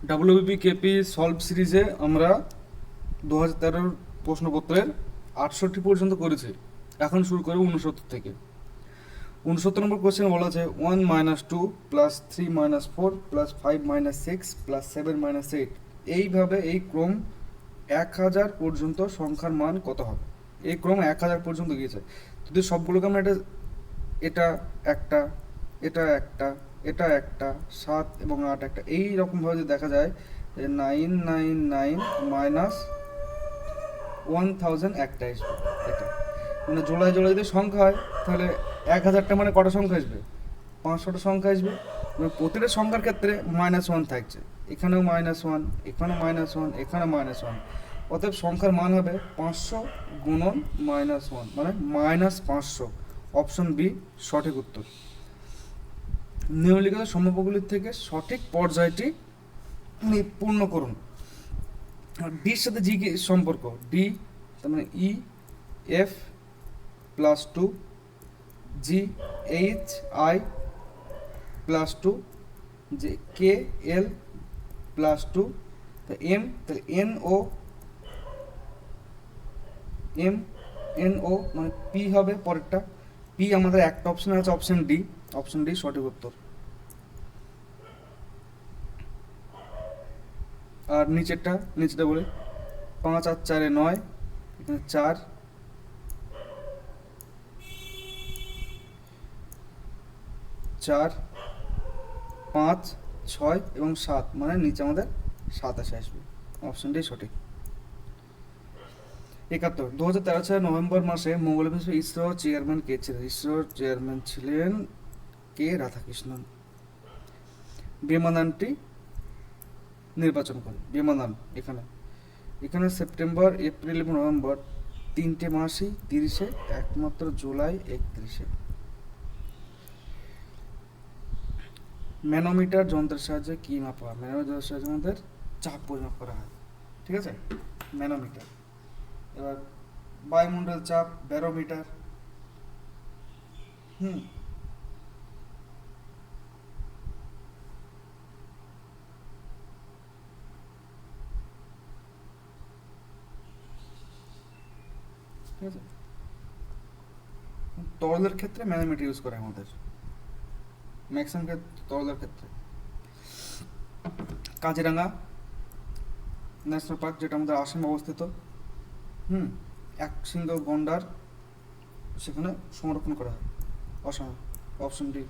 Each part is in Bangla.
ডাব্লিউবিপি কেপি সলভ সিরিজে আমরা 2013 প্রশ্নপত্রের 68 পর্যন্ত করেছি। এখন শুরু করব 69 থেকে। 69 নম্বর কোশ্চেন বলা আছে 1 - 2 + 3 - 4 + 5 - 6 + 7 - 8। এইভাবে এই ক্রম 1000 পর্যন্ত সংখ্যার মান কত হবে? এই ক্রম 1000 পর্যন্ত গিয়েছে। যদি সবগুলোকে আমরা এটা একটা, এটা একটা, এটা একটা, 7 এবং 8 একটা, এইরকমভাবে যদি দেখা যায় 999 - 1000 একটা আসবে। এটা মানে জোড়ায় জোড়ায় যদি সংখ্যা হয় তাহলে 1000টা মানে কটা সংখ্যা আসবে? 500টা সংখ্যা আসবে। মানে প্রতিটা সংখ্যার ক্ষেত্রে -1 থাকছে। এখানেও -1, এখানেও -1, এখানেও -1। অতএব সংখ্যার মান হবে 500 গুণন -1 মানে -500। অপশন বি সঠিক উত্তর। নিম্নলিখিত সম্ভাব্যগুলির থেকে সঠিক পর্যায়টি পূর্ণ করুন। ডির সাথে জি কি সম্পর্ক? ডি তার মানে E F +2, G H I +2, যে কে এল +2, এম তাহলে এন ও মানে পি হবে পরেরটা। পি আমাদের একটা অপশন আছে, অপশন ডি। অপশন ডি সঠিক উত্তর। আর নিচেটা বলি 5 আর 4 9, এখানে 4, 5, 6 এবং 7 মানে নিচে আমাদের 27 আসবে। অপশন ডি সঠিক। 71 2013 সালের নভেম্বর মাসে মঙ্গলবার ইসরোর চেয়ারম্যান কে ছিলেন? ইসরোর চেয়ারম্যান ছিলেন কে রাধাকৃষ্ণন। বিমানটি নির্বাচন করেন। বিমান এখানে সেপ্টেম্বর, এপ্রিল এবং নভেম্বর 3টে মাসই 30-এ, একমাত্র জুলাই 31-এ। ম্যানোমিটার যন্ত্রের সাহায্যে কি মাপা হয়? ম্যানোমিটার যন্ত্রের সাহায্যে আমাদের চাপ পরিমাপ করা হয়। ঠিক আছে, ম্যানোমিটার। এবার বায়ুমণ্ডল চাপ ব্যারোমিটার। হুম ঠিক আছে, তরলের ক্ষেত্রে ম্যানোমিটার ইউজ করে আমাদের ম্যাক্সিমাম তরলের ক্ষেত্রে। কাজিরাঙা ন্যাশনাল পার্ক, যেটা আমাদের আসামে অবস্থিত। একশৃঙ্গ গন্ডার সেখানে সংরক্ষণ করা হয় অসমে। Option D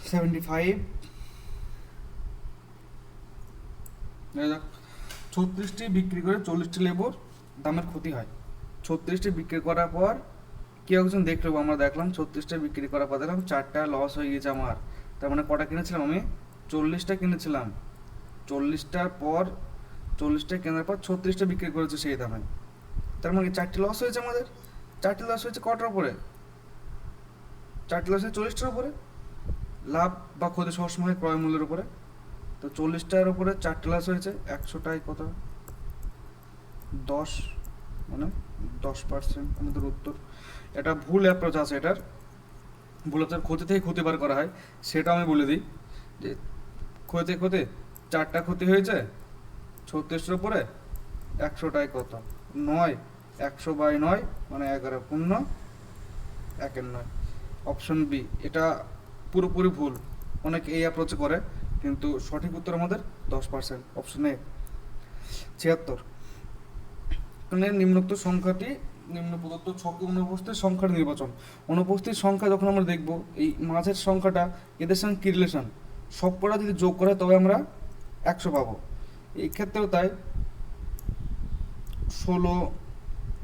75। 36টি বিক্রি করে 40টি লেবুর দামের ক্ষতি হয়। 36টি বিক্রি করার পর কেউ একজন দেখলো, আমরা দেখলাম 36টা বিক্রি করার পর দেখলাম 4টা লস হয়ে গেছে আমার। তার মানে কটা কিনেছিলাম আমি? 40টা কিনেছিলাম। 40টার পর 40টা কেনার পর 36টা বিক্রি করেছে সেই দামে। তার মানে 4টি লস হয়েছে আমাদের। 4টি লস হয়েছে কটার উপরে? 4টি লস হয়েছে 40টার উপরে। লাভ বা ক্ষতি সবসময় ক্রয় মূল্যের উপরে। তো 40টার উপরে 4টি লস হয়েছে, 100টায় কত? 10 মানে 10% আমাদের উত্তর। এটা ভুল অ্যাপ্রোচ আছে এটার। ভুল অ্যাপ্রোচ ক্ষতি থেকে ক্ষতি বার করা হয়, সেটা আমি বলে দিই যে ক্ষতি 4টা ক্ষতি হয়েছে 36টার উপরে, 100টায় কত? 9। 100/9 মানে 11 পূর্ণ 1/9। অপশন বি এটা পুরোপুরি ভুল। অনেকে এই অ্যাপ্রোচে করে, কিন্তু সঠিক উত্তর আমাদের 10%। Option A. 76 এখানে নিম্নোক্ত সংখ্যাটি নিম্ন প্রদত্ত ছকে অনুপস্থিত সংখ্যার নির্বাচন। অনুপস্থিত সংখ্যা যখন আমরা দেখব, এই মাঝের সংখ্যাটা এদের সঙ্গে কী রিলেশন? সবকটা যদি যোগ করে তবে আমরা 100 পাবো। এই ক্ষেত্রেও তাই। 16,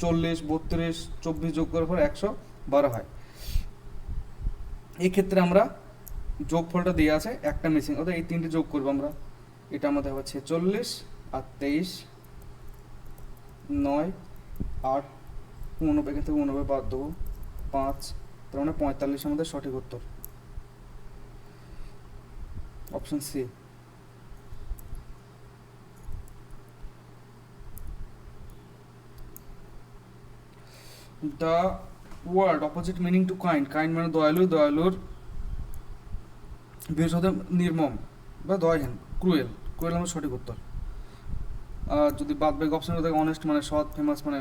40, 32, 24 যোগ করার পর 112 হয়। এই ক্ষেত্রে আমরা যোগফলটা দিয়ে আছে, একটা মিসিং, অর্থাৎ এই 3টে যোগ করবো আমরা। এটা আমাদের হবে 46 আর 23, 9, 8, 89, এখান থেকে 89 বাদ দেবো, 5, তার মানে 45 আমাদের সঠিক উত্তর। Option C. The word opposite meaning to kind. Kind মানে দয়ালু, দয়ালুর বৃহস্পতি নির্মম বা দয়াহীন, ক্রুয়েল, ক্রুয়েল আমার সঠিক উত্তর। আর যদি বাদ বাকি অপশন থাকে অনেস্ট মানে সৎ, ফেমাস মানে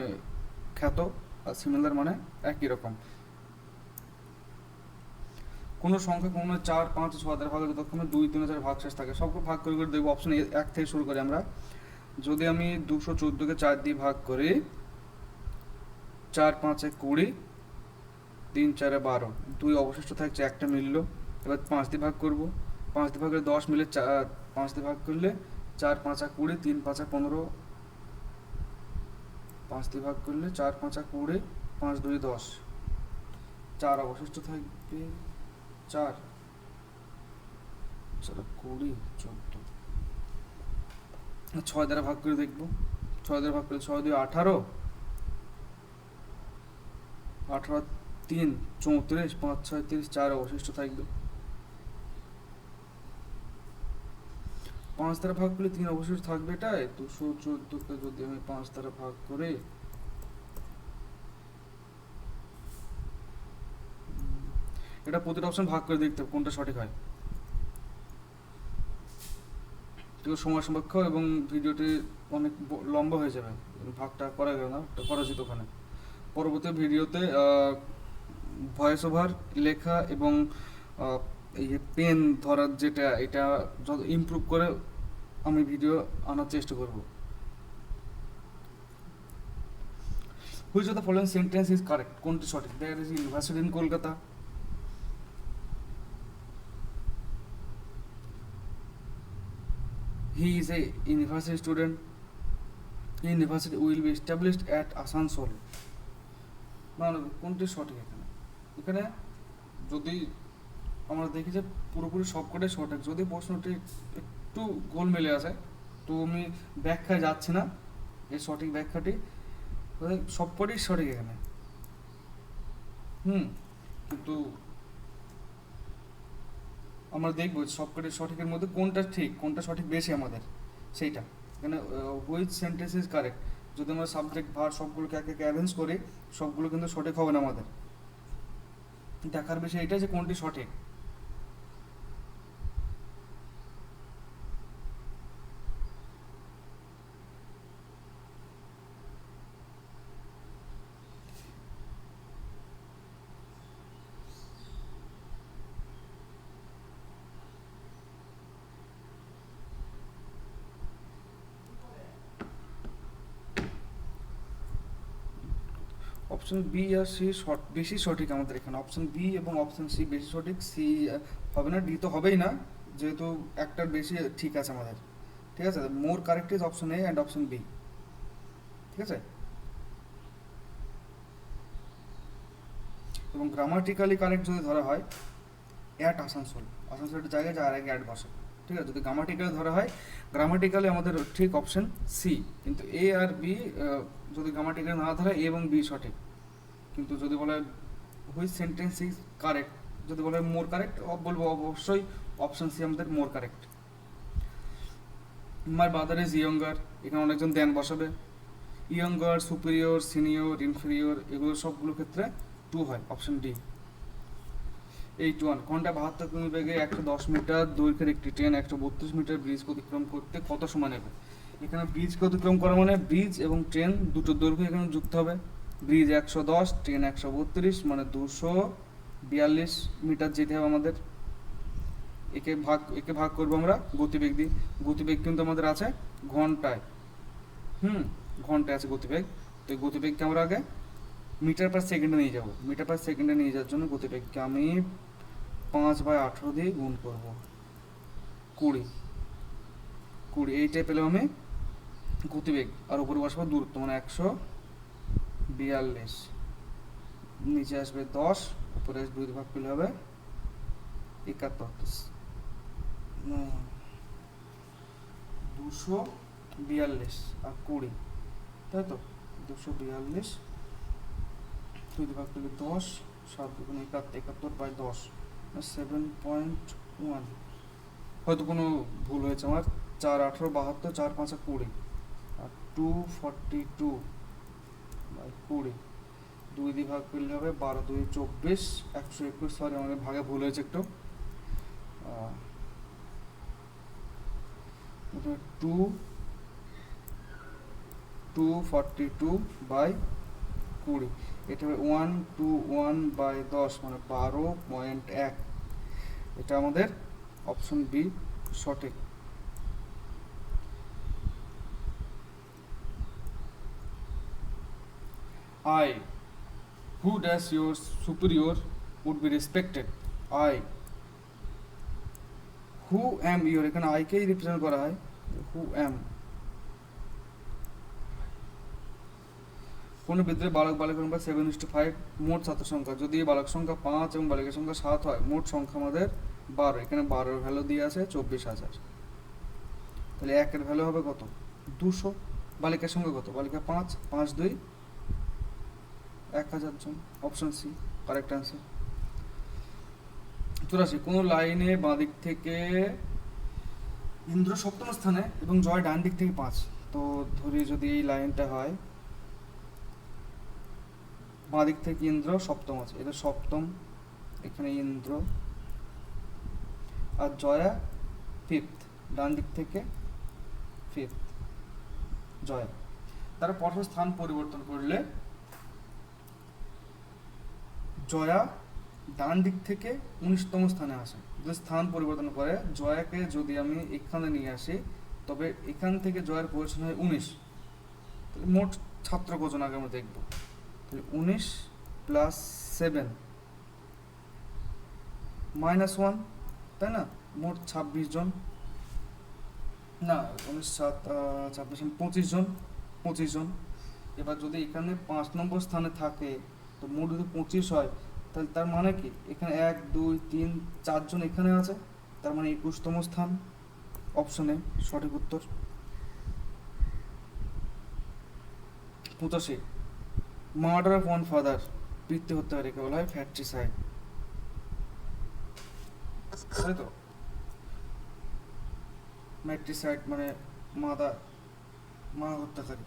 খ্যাত, আর সিমিলার মানে একই রকম। কোনো সংখ্যা কোনো 4, 5, 6 দ্বারা ভাগ হয় যতক্ষণে 2, 3, 4 ভাগ শেষ থাকে। সবগুলো ভাগ করে করে দেখবো। অপশন 1 থেকে শুরু করি আমরা। যদি আমি 214কে 4 দিয়ে ভাগ করি, 4 5 20, 3 4 12, 2 অবশিষ্ট থাকছে, একটা মিললো। এবার 5 দিয়ে ভাগ করব, 5 দিয়ে ভাগ করলে 10 মিলে, 5 দিয়ে ভাগ করলে 4 5 20, 3 5 15, 5 দিয়ে ভাগ করলে 4 5 20, 5 2 10, 4 অবশিষ্ট থাকবে, 4 20 14, 6 দ্বারা ভাগ করে দেখবো। 6 দ্বারা ভাগ করলে 6 2 18, 18 3 34, 5 6 30, 4 অবশিষ্ট থাকবে। 5 দ্বারা ভাগ করলে 3 অবশিষ্ট থাকবে। এটাই 214কে যদি আমি 5 দ্বারা ভাগ করি, এটা প্রতিটা অপশন ভাগ করে দেখতে হবে কোনটা সঠিক হয়। তো সময় সাপেক্ষ এবং ভিডিওটি অনেক লম্বা হয়ে যাবে, ভাগটা করা গেল না, করা যেত ওখানে। পরবর্তী ভিডিওতে ভয়েস ওভার লেখা এবং এই যে পেন ধরার যেটা, এটা যত ইমপ্রুভ করে আমি ভিডিও আনার চেষ্টা করব। Which of the following sentence is correct, কোনটি সঠিক? There is university in Kolkata, he is a university student, university will be established at Asansol. মানে কোনটি সঠিক? এখানে এখানে যদি আমরা দেখি যে পুরোপুরি সবকটাই সঠিক, যদি প্রশ্নটি একটু গোলমেলে আসে তো আমি ব্যাখ্যায় যাচ্ছি না, এই সঠিক ব্যাখ্যাটি সবকটাই সঠিক এখানে। কিন্তু আমরা দেখবো সবকটি সঠিকের মধ্যে কোনটা ঠিক, কোনটা সঠিক বেশি আমাদের, সেইটা। এখানে হুইচ সেন্টেন্স ইজ কারেক্ট, যদি আমরা সাবজেক্ট ভার সবগুলোকে একে একে অ্যারেঞ্জ করি, সবগুলো কিন্তু সঠিক হবে না আমাদের। দেখার বিষয় এটা যে কোনটি সঠিক। অপশন বি আর সি বেশি সঠিক আমাদের এখানে। অপশন বি এবং অপশন সি বেশি সঠিক, সি হবে না, ডি তো হবেই না, যেহেতু একটার বেশি ঠিক আছে আমাদের। ঠিক আছে, more correct is option A and option B. ঠিক আছে, এবং গ্রামাটিক্যালি কারেক্ট যদি ধরা হয় অ্যাট আসানসোল, আসানসোলের জায়গায় যার আগে অ্যাট বসে। ঠিক আছে, যদি গ্রামাটিক্যালি ধরা হয়, গ্রামাটিক্যালি আমাদের ঠিক অপশন সি, কিন্তু এ আর বি যদি গ্রামাটিক্যালি না ধরা, এ এবং বি সঠিক। কিন্তু যদি বলে হুইচ সেন্টেন্স ইজ কারেক্ট, যদি বলে মোর কারেক্ট, বলবো অবশ্যই অপশন সি আমাদের more correct. My brother is younger, এখানে অনেকজন দেন বসাবে। ইয়ঙ্গার, সুপিরিয়র, সিনিয়র, ইনফেরিয়র, এগুলো সবগুলো ক্ষেত্রে টু হয়, অপশন ডি। 81 ঘন্টা 72 কিমি বেগে 110 মিটার দৈর্ঘ্যের একটি ট্রেন 132 মিটার ব্রিজ অতিক্রম করতে কত সময় নেবে? এখানে ব্রিজকে অতিক্রম করা মানে ব্রিজ এবং ট্রেন দুটো দৈর্ঘ্য এখানে যুক্ত হবে। ব্রিজ 110, ট্রেন 132, মানে 242 মিটার যেতে হবে আমাদের। একে ভাগ করবো আমরা গতিবেগ দিয়ে। গতিবেগ কিন্তু আমাদের আছে ঘন্টায়, ঘন্টায় আছে গতিবেগ। তো এই গতিবেগকে আমরা আগে মিটার পার সেকেন্ডে নিয়ে যাব। মিটার পার সেকেন্ডে নিয়ে যাওয়ার জন্য গতিবেগকে আমি 5/18 দিয়ে গুণ করবো, 20 এইটাই পেলাম আমি গতিবেগ। আর উপরে বসবো দূরত্ব, মানে 142, নিচে আসবে 10, উপরে আসবে 2 ভাগ করলে হবে 71, 242 আর 20, তাই তো 242, 2 ভাগ করলে 10, 7 দুগুণ 71/10, 7.1। হয়তো কোনো ভুল হয়েছে আমার। 4 18 72, 4 5 20, আর 242/20, 2 দিয়ে ভাগ করলে হবে 12 2 24, 121। সরি, আমাদের ভাগে ভুল হয়েছে একটু। টু 242/20, এটা হবে 121/10 মানে 12.1। এটা আমাদের অপশন বি সঠিক। I, who does your superior would be respected? I, who am your, এখানে I কেই রিপ্রেজেন্ট করা হয়, who am। কোন বিদ্যালয়ে বালক বালিকা সংখ্যা 7:5, মোট ছাত্র সংখ্যা, যদি বালক সংখ্যা 5 এবং বালিকা সংখ্যা 7 হয়, মোট সংখ্যা আমাদের 12। এখানে 12 ভ্যালু দিয়ে আছে 24,000, তাহলে 1 এর ভ্যালু হবে কত? 200। বালিকার সংখ্যা কত? বালিকা 5, 5 2 1000 জন। Option C correct answer. 84, কোন লাইনে বাঁ দিক থেকে ইন্দ্র সপ্তম স্থানে এবং জয় ডান দিক থেকে 5, তো ধরি যদি এই লাইনটা হয়, বাঁ দিক থেকে ইন্দ্র সপ্তম আছে, এটা সপ্তম, এখানে ইন্দ্র, আর জয়া ফিফথ, ডান দিক থেকে ফিফথ জয়া। তারা পরস্পর স্থান পরিবর্তন করলে জয়া ডান দিক থেকে 19তম স্থানে আসে। যদি স্থান পরিবর্তন করে, জয়াকে যদি আমি এখানে নিয়ে আসি, তবে এখান থেকে জয়ের পজিশন হয় 19। তাহলে মোট ছাত্র কজন আগে আমরা দেখব, তাহলে 19 + 7 -1, তাই না? মোট 26 জন, না 19 7 26 25 জন, 25 জন। এবার যদি এখানে 5 নম্বর স্থানে থাকে, তো মোট যদি 25 হয়, তাহলে তার মানে কি এখানে 1 2 3 4 জন এখানে আছে, তার মানে 21তম স্থান। অপশনে সঠিক উত্তর। 85, মার্ডার অফ ওয়ান ফাদার, পিতৃ হত্যাকারীকে বলা হয় ফ্যাট্রিসাইড, তাই তো? ম্যাট্রিসাইড মানে মা হত্যাকারী।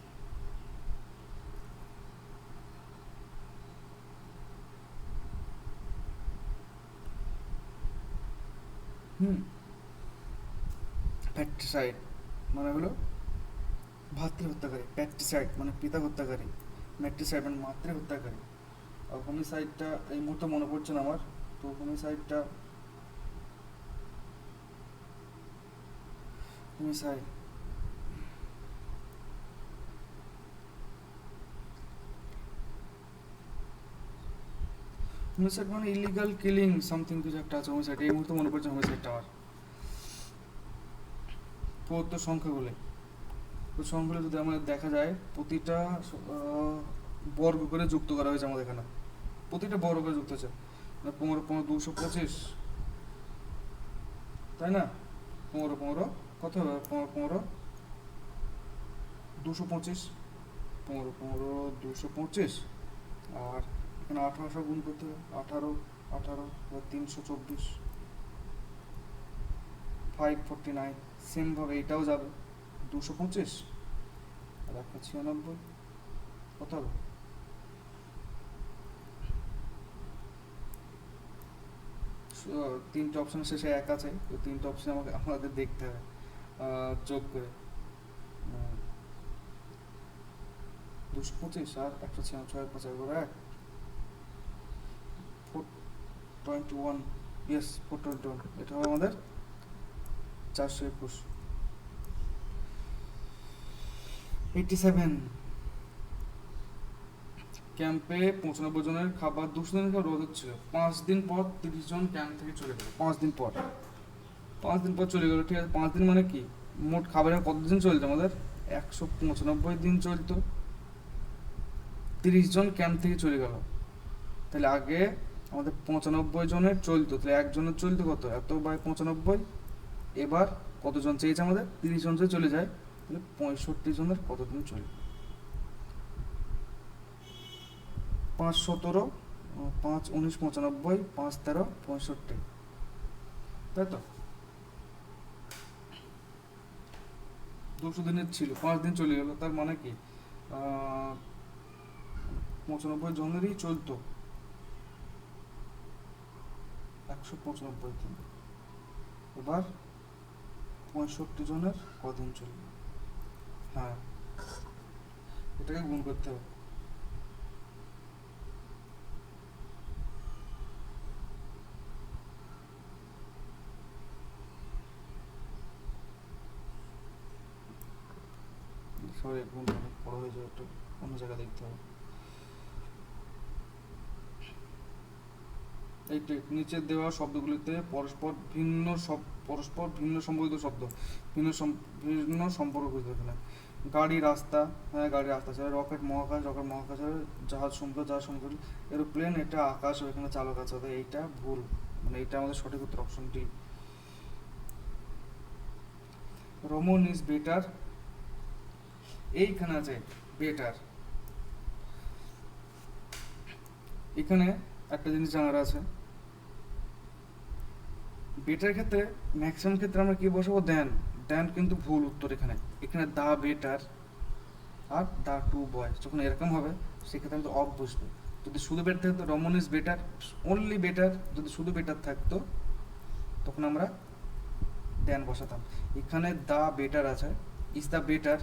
প্যাট্রিসাইড মানে হলো ভাতৃ হত্যাকারী, প্যাট্রিসাইড মানে পিতা হত্যাকারী, ম্যাট্রিসাইড মানে মাতৃ হত্যাকারী। আর হোমিসাইডটা এই মুহূর্তে মনে পড়ছে না আমার, তো হোমিসাইড হোমিসাইড মানে ইলিগাল কিলিং সামথিং, কিছু একটা আছে হোমিসাইড, এই মুহূর্তে মনে পড়ছে হোমিসাইডটা আমার। প্রদত্ত সংখ্যাগুলো, তো সংখ্যাগুলো যদি আমাদের দেখা যায়, প্রতিটা বর্গ করে যুক্ত করা হয়েছে আমাদের এখানে, প্রতিটা বর্গ করে যুক্ত হয়েছে, 15 15 225, তাই না? 15 15 কত হবে? 15 15 225, 15 15 225, আর এখানে 1800 গুণ করতে হবে, 18 18 324, 549। সেম ভাবে এটাও যাবে 225 আর 196, কত হবে? তিনটে অপশন শেষে 1 আছে, তো তিনটে অপশন আমাদের দেখতে হবে যোগ করে। 225 আর 196 5 1 421, ইয়েস 421, এটা হবে আমাদের 421। 87, ক্যাম্পে 95 জনের খাবার 200 দিনের খাবার রোদ হচ্ছিল, 5 দিন পর 30 জন ক্যাম্প থেকে চলে গেল। 5 দিন পর চলে গেল, ঠিক আছে। 5 দিন মানে কি, মোট খাবারের কতদিন চলতো আমাদের? 195 দিন চলতো, 30 জন ক্যাম্প থেকে চলে গেল। তাহলে আগে আমাদের 95 জনের চলতো, তাহলে একজনের চলতো কত? এত বাই 95। এবার কতজন চেয়েছে আমাদের? 30 জন যদি চলে যায়, তাহলে 65 জনের কতদিন চলে? 5 17 5 19 95 5 13 65, তাই তো? 200 দিনের ছিল, 5 দিন চলে গেল, তার মানে কি 95 জনেরই চলতো 195 দিন। এবার 65 জনের কদিন চলবে, হ্যাঁ এটাকে গুণ করতে হবে। সরি গুণ অনেক বড় হয়ে যাবে, একটু অন্য জায়গায় দেখতে হবে। এই নিচে দেওয়া শব্দগুলিতে পরস্পর ভিন্ন সম্পর্কিত শব্দ, ভিন্ন সম্পর্ক খুঁজতে হবে এখানে। গাড়ি রাস্তা, হ্যাঁ গাড়ি রাস্তা ছাড়া, রকেট মহাকাশ, রকেট মহাকাশ ছাড়া, জাহাজ সমুদ্র, জাহাজ সমুদ্র, এরোপ্লেন এটা আকাশ, এখানে চালক আছে, অর্থাৎ এইটা ভুল, মানে এইটা আমাদের সঠিক উত্তর option D. Roman is better, এইখানে আছে বেটার। এখানে একটা জিনিস জানার আছে, বেটার ক্ষেত্রে ম্যাক্সিমাম ক্ষেত্রে আমরা কি বসাবো, দেন। দেন কিন্তু ভুল উত্তর এখানে, এখানে the better R the two boys, যখন এরকম হবে সেক্ষেত্রে আমাদের অফ বসবে। যদি শুধু বেটার থাকতো Raman is better, only better, যদি শুধু বেটার থাকতো তখন আমরা দেন বসাতাম। এখানে দা বেটার আছে, is the better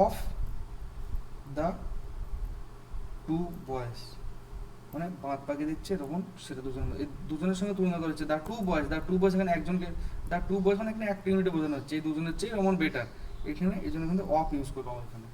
of the two boys, মানে বাদ বাকি দিচ্ছে রোমন সেটা দুজনের, এই দুজনের সঙ্গে তুলনা করেছে। দা টু বয়েজ এখানে একজনকে, দা টু বয়েজ মানে এখানে একটা ইউনিটে বোঝানো হচ্ছে এই দুজনের চেয়ে রোমন বেটার, এখানে এই জন্য কিন্তু অফ ইউজ করবো আমরা এখানে।